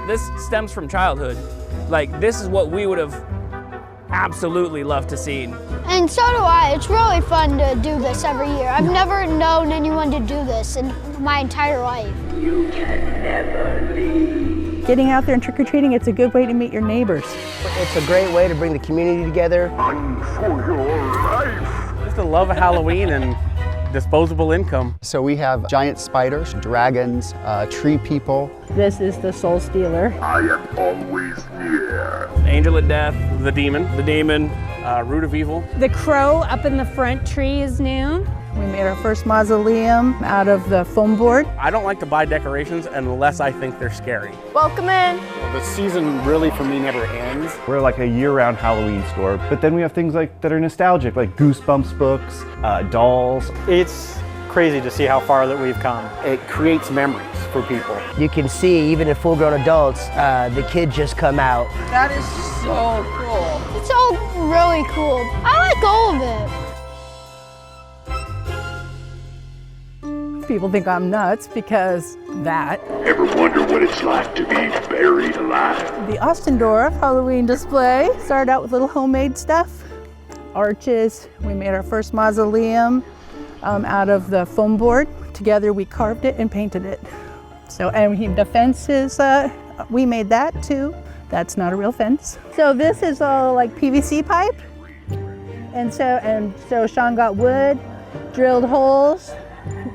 This stems from childhood. Like, this is what we would have absolutely loved to see. And so do I. It's really fun to do this every year. I've never known anyone to do this in my entire life. You can never leave. Getting out there and trick-or-treating, it's a good way to meet your neighbors. It's a great way to bring the community together. Run for your life. Just the love of Halloween and disposable income. So we have giant spiders, dragons, tree people. This is the Soul Stealer. I am always near. Angel of Death, The demon, root of evil. The crow up in the front tree is new. We made our first mausoleum out of the foam board. I don't like to buy decorations unless I think they're scary. Welcome in. The season really for me never ends. We're like a year-round Halloween store, but then we have things like that are nostalgic, like Goosebumps books, dolls. It's crazy to see how far that we've come. It creates memories for people. You can see, even in full-grown adults, the kids just come out. That is so cool. It's all really cool. I like all of it. People think I'm nuts because that. Ever wonder what it's like to be buried alive? The Ostendorf Halloween display started out with little homemade stuff. Arches. We made our first mausoleum out of the foam board. Together we carved it and painted it. So, and the fences, we made that too. That's not a real fence. So this is all like PVC pipe. And so Sean got wood, drilled holes,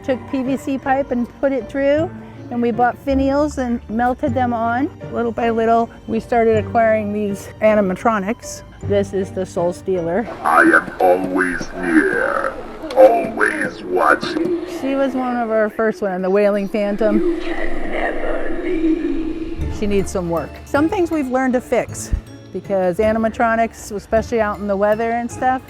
took PVC pipe and put it through, and we bought finials and melted them on. Little by little, we started acquiring these animatronics. This is the Soul Stealer. I am always near, always watching. She was one of our first one, the Wailing Phantom. You can never leave. She needs some work. Some things we've learned to fix, because animatronics, especially out in the weather and stuff,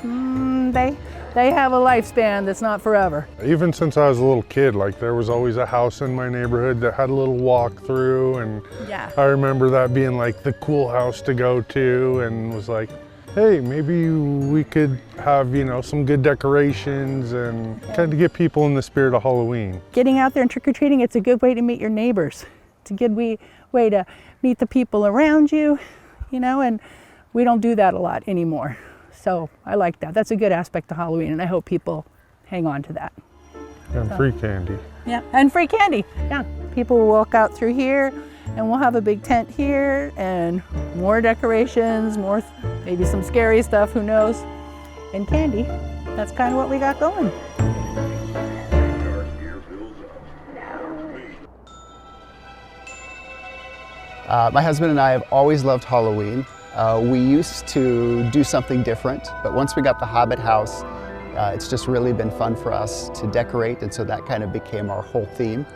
they have a lifespan that's not forever. Even since I was a little kid, like there was always a house in my neighborhood that had a little walk through, and yeah. I remember that being like the cool house to go to, and was like, hey, maybe we could have, you know, some good decorations and kind of get people in the spirit of Halloween. Getting out there and trick-or-treating, it's a good way to meet your neighbors. It's a good way to meet the people around you, you know, and we don't do that a lot anymore. So I like that. That's a good aspect of Halloween, and I hope people hang on to that. And free candy. Yeah, and free candy. Yeah, people will walk out through here, and we'll have a big tent here, and more decorations, more maybe some scary stuff, who knows, and candy. That's kind of what we got going. My husband and I have always loved Halloween. We used to do something different, but once we got the Hobbit house, it's just really been fun for us to decorate, and so that kind of became our whole theme.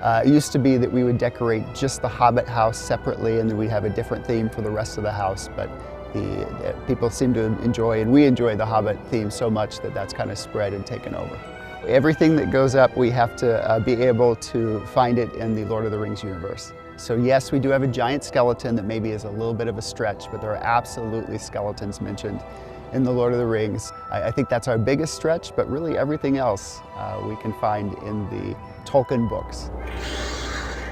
It used to be that we would decorate just the Hobbit house separately, and then we'd have a different theme for the rest of the house, but the people seem to enjoy, and we enjoy the Hobbit theme so much that that's kind of spread and taken over. Everything that goes up, we have to be able to find it in the Lord of the Rings universe. So yes, we do have a giant skeleton that maybe is a little bit of a stretch, but there are absolutely skeletons mentioned in the Lord of the Rings. I think that's our biggest stretch, but really everything else we can find in the Tolkien books.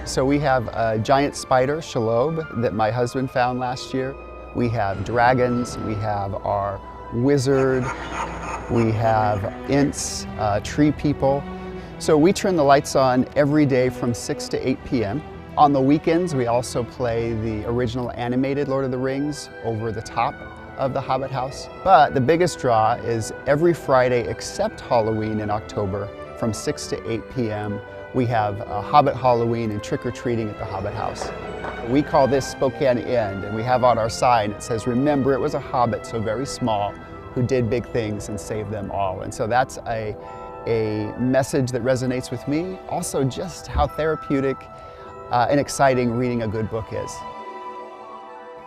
So we have a giant spider, Shelob, that my husband found last year. We have dragons, we have our wizard, we have Ints, tree people. So we turn the lights on every day from 6 to 8 p.m. On the weekends, we also play the original animated Lord of the Rings over the top of the Hobbit house. But the biggest draw is every Friday except Halloween in October from 6 to 8 p.m. we have a Hobbit Halloween and trick-or-treating at the Hobbit house. We call this Spokane End, and we have on our sign, it says, remember it was a Hobbit, so very small, who did big things and saved them all. And so that's a message that resonates with me. Also just how therapeutic and exciting reading a good book is.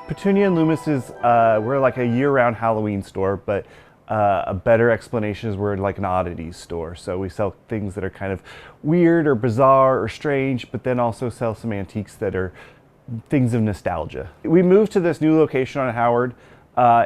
Petunia and Loomis is, we're like a year-round Halloween store, but a better explanation is we're like an oddities store. So we sell things that are kind of weird or bizarre or strange, but then also sell some antiques that are things of nostalgia. We moved to this new location on Howard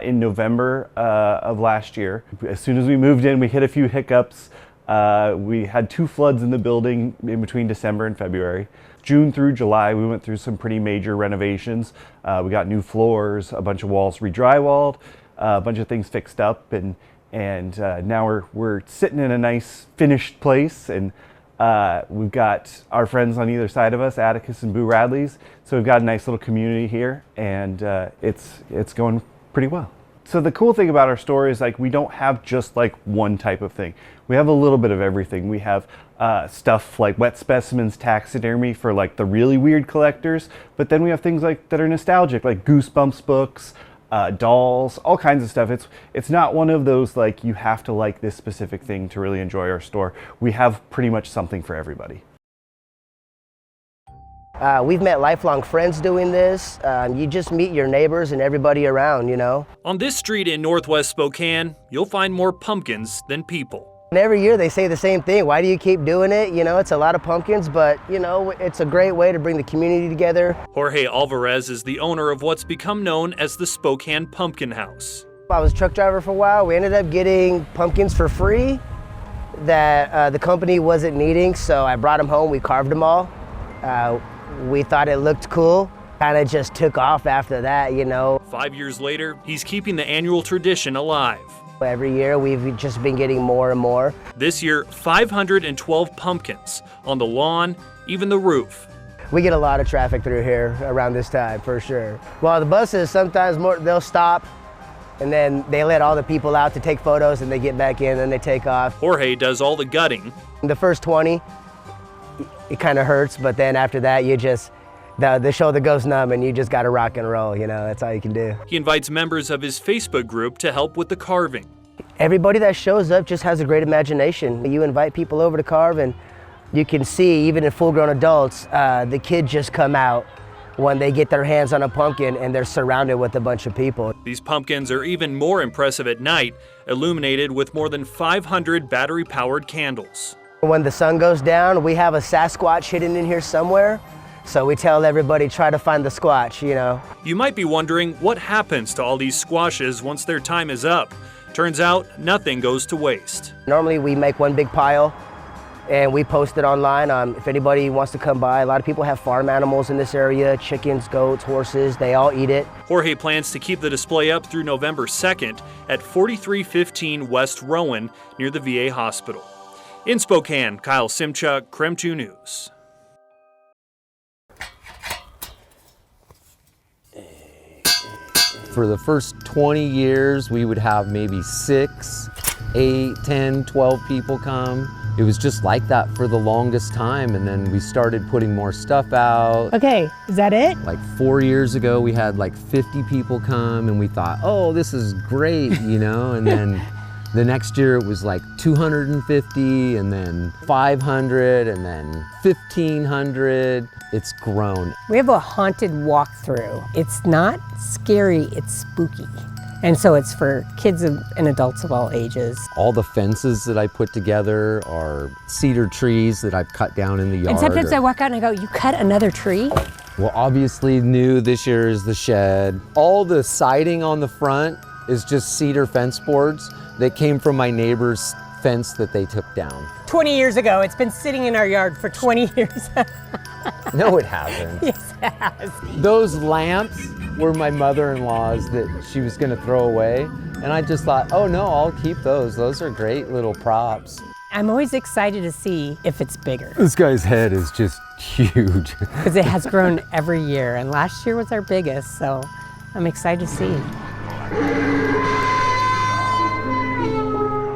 in November of last year. As soon as we moved in, we hit a few hiccups. We had 2 floods in the building in between December and February. June through July, we went through some pretty major renovations. We got new floors, a bunch of walls re-drywalled, a bunch of things fixed up, and now we're sitting in a nice finished place, and we've got our friends on either side of us, Atticus and Boo Radley's. So we've got a nice little community here, and it's going pretty well. So the cool thing about our store is like we don't have just like one type of thing. We have a little bit of everything. We have stuff like wet specimens, taxidermy for like the really weird collectors, but then we have things like that are nostalgic, like Goosebumps books, dolls, all kinds of stuff. It's not one of those like you have to like this specific thing to really enjoy our store. We have pretty much something for everybody. We've met lifelong friends doing this. You just meet your neighbors and everybody around, you know. On this street in Northwest Spokane, you'll find more pumpkins than people. And every year they say the same thing. Why do you keep doing it? You know, it's a lot of pumpkins, but you know, it's a great way to bring the community together. Jorge Alvarez is the owner of what's become known as the Spokane Pumpkin House. I was a truck driver for a while. We ended up getting pumpkins for free that the company wasn't needing, so I brought them home. We carved them all. We thought it looked cool. Kind of just took off after that, you know. 5 years later, he's keeping the annual tradition alive. Every year we've just been getting more and more. This year, 512 pumpkins on the lawn, even the roof. We get a lot of traffic through here around this time, for sure. Well, the buses, sometimes they'll stop and then they let all the people out to take photos and they get back in and they take off. Jorge does all the gutting. The first 20, it kind of hurts, but then after that, you just, the shoulder goes numb and you just got to rock and roll, you know, that's all you can do. He invites members of his Facebook group to help with the carving. Everybody that shows up just has a great imagination. You invite people over to carve and you can see, even in full-grown adults, the kids just come out when they get their hands on a pumpkin and they're surrounded with a bunch of people. These pumpkins are even more impressive at night, illuminated with more than 500 battery-powered candles. When the sun goes down, we have a Sasquatch hidden in here somewhere. So we tell everybody, try to find the Squatch, you know. You might be wondering what happens to all these squashes once their time is up. Turns out, nothing goes to waste. Normally we make one big pile and we post it online. If anybody wants to come by, a lot of people have farm animals in this area, chickens, goats, horses, they all eat it. Jorge plans to keep the display up through November 2nd at 4315 West Rowan near the VA hospital. In Spokane, Kyle Simchuk, KREM 2 News. For the first 20 years, we would have maybe 6, 8, 10, 12 people come. It was just like that for the longest time, and then we started putting more stuff out. Okay, is that it? Like 4 years ago, we had like 50 people come, and we thought, oh, this is great, you know, and then the next year it was like 250, and then 500, and then 1,500. It's grown. We have a haunted walkthrough. It's not scary, it's spooky. And so it's for kids and adults of all ages. All the fences that I put together are cedar trees that I've cut down in the yard. And sometimes I walk out and I go, you cut another tree? Well, obviously new this year is the shed. All the siding on the front is just cedar fence boards that came from my neighbor's fence that they took down. 20 years ago. It's been sitting in our yard for 20 years. No, it hasn't. Yes, it has. Those lamps were my mother-in-law's that she was going to throw away. And I just thought, oh no, I'll keep those. Those are great little props. I'm always excited to see if it's bigger. This guy's head is just huge. Because it has grown every year. And last year was our biggest, so I'm excited to see.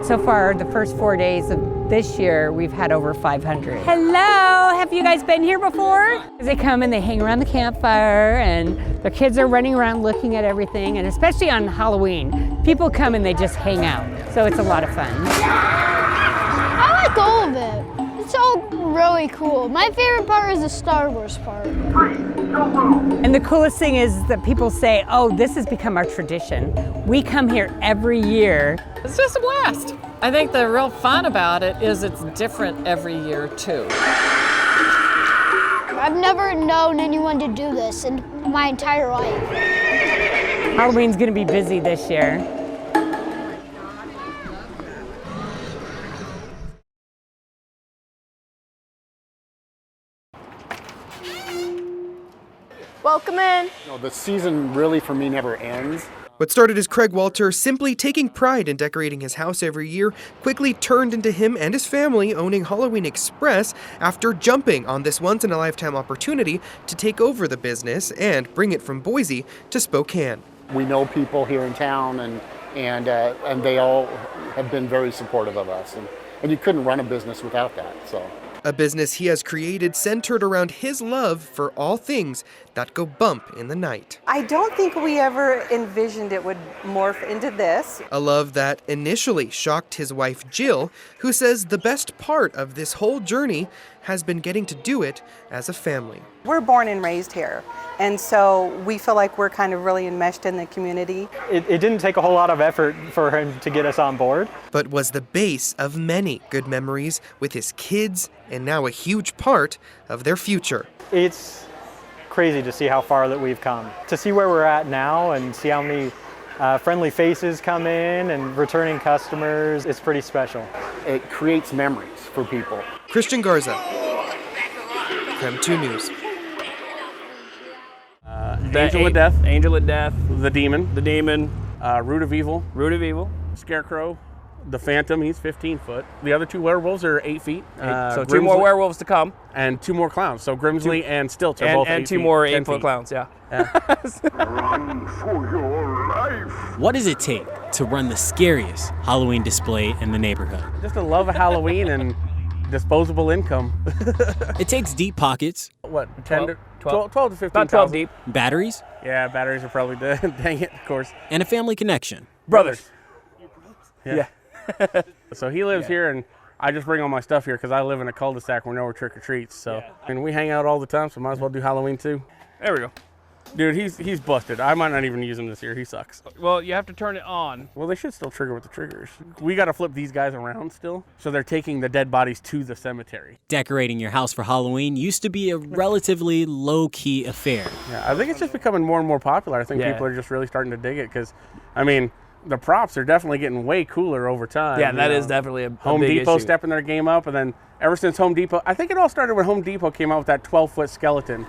So far, the first 4 days of this year, we've had over 500. Hello, have you guys been here before? They come and they hang around the campfire and the kids are running around looking at everything, and especially on Halloween, people come and they just hang out. So it's a lot of fun. I like all of it. It's all really cool. My favorite part is the Star Wars part. And the coolest thing is that people say, oh, this has become our tradition. We come here every year. It's just a blast. I think the real fun about it is it's different every year too. I've never known anyone to do this in my entire life. Halloween's gonna be busy this year. Welcome in. The season really for me never ends. What started as Craig Walter simply taking pride in decorating his house every year quickly turned into him and his family owning Halloween Express after jumping on this once-in-a-lifetime opportunity to take over the business and bring it from Boise to Spokane. We know people here in town, and they all have been very supportive of us, and you couldn't run a business without that. So. A business he has created centered around his love for all things that go bump in the night. I don't think we ever envisioned it would morph into this. A love that initially shocked his wife Jill, who says the best part of this whole journey has been getting to do it as a family. We're born and raised here, and so we feel like we're kind of really enmeshed in the community. It didn't take a whole lot of effort for him to get us on board. But was the base of many good memories with his kids and now a huge part of their future. It's crazy to see how far that we've come. To see where we're at now and see how many friendly faces come in and returning customers, it's pretty special. It creates memories for people. Christian Garza, KREM 2 News. Angel of Death. Angel of Death. The Demon. The Demon. Root of Evil. Root of Evil. Scarecrow. The Phantom, he's 15 foot. The other two werewolves are 8 feet. So 2 more werewolves to come. And 2 more clowns. So Grimsley and Stilts are both 8 feet. And 2 more 8-foot clowns, yeah. Run for your life. What does it take to run the scariest Halloween display in the neighborhood? Just a love of Halloween and disposable income. It takes deep pockets. What, 12 to 15,000? About 12 deep. Batteries. Yeah, batteries are probably dead. Dang it, of course. And a family connection. Brothers. Yeah. So he lives here, and I just bring all my stuff here because I live in a cul-de-sac where no one trick-or-treats. So, and we hang out all the time, so might as well do Halloween too. There we go. Dude, he's busted. I might not even use him this year. He sucks. Well, you have to turn it on. Well, they should still trigger with the triggers. We got to flip these guys around still, so they're taking the dead bodies to the cemetery. Decorating your house for Halloween used to be a relatively low-key affair. Yeah, I think it's just becoming more and more popular. I think people are just really starting to dig it because, I mean, the props are definitely getting way cooler over time. Yeah, that is definitely a Home big Depot issue. stepping their game up, and then ever since Home Depot, I think it all started when Home Depot came out with that 12-foot skeleton.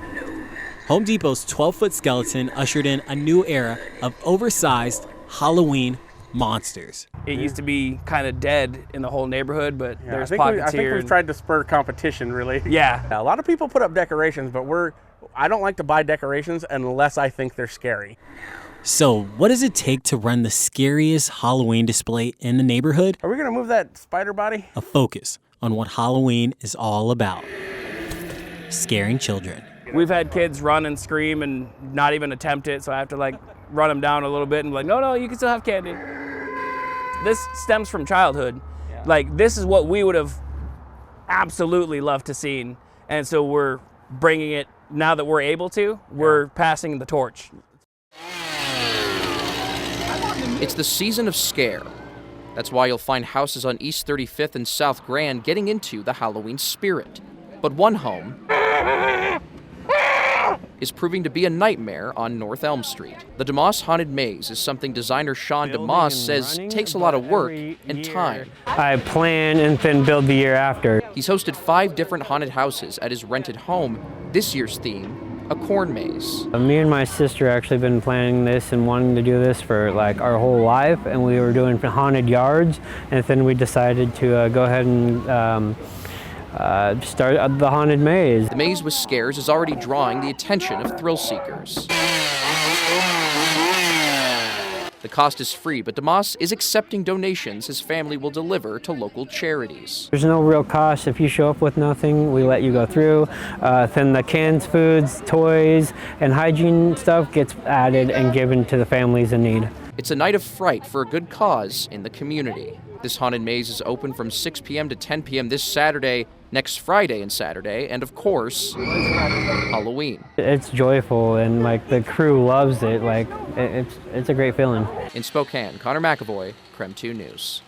Home Depot's 12-foot skeleton ushered in a new era of oversized Halloween monsters. It used to be kind of dead in the whole neighborhood, but there's pockets I think here. we've tried to spur competition, really. Yeah. A lot of people put up decorations, but I don't like to buy decorations unless I think they're scary. So, what does it take to run the scariest Halloween display in the neighborhood? Are we going to move that spider body? A focus on what Halloween is all about. Scaring children. We've had kids run and scream and not even attempt it, so I have to run them down a little bit and be like, no, you can still have candy. This stems from childhood. Yeah. This is what we would have absolutely loved to see, and so we're bringing it, now that we're able to, we're passing the torch. It's the season of scare. That's why you'll find houses on East 35th and South Grand getting into the Halloween spirit. But one home is proving to be a nightmare on North Elm Street. The DeMoss Haunted Maze is something designer Sean DeMoss says takes a lot of work and time. I plan and then build the year after. He's hosted 5 different haunted houses at his rented home. This year's theme, a corn maze. Me and my sister actually been planning this and wanting to do this for our whole life, and we were doing haunted yards, and then we decided to go ahead and start the haunted maze. The maze with scares is already drawing the attention of thrill seekers. The cost is free, but DeMoss is accepting donations his family will deliver to local charities. There's no real cost. If you show up with nothing, we let you go through. Then the canned foods, toys, and hygiene stuff gets added and given to the families in need. It's a night of fright for a good cause in the community. This haunted maze is open from 6 p.m. to 10 p.m. this Saturday, next Friday and Saturday, and of course, Halloween. It's joyful, and the crew loves it. It's a great feeling. In Spokane, Connor McAvoy, KREM 2 News.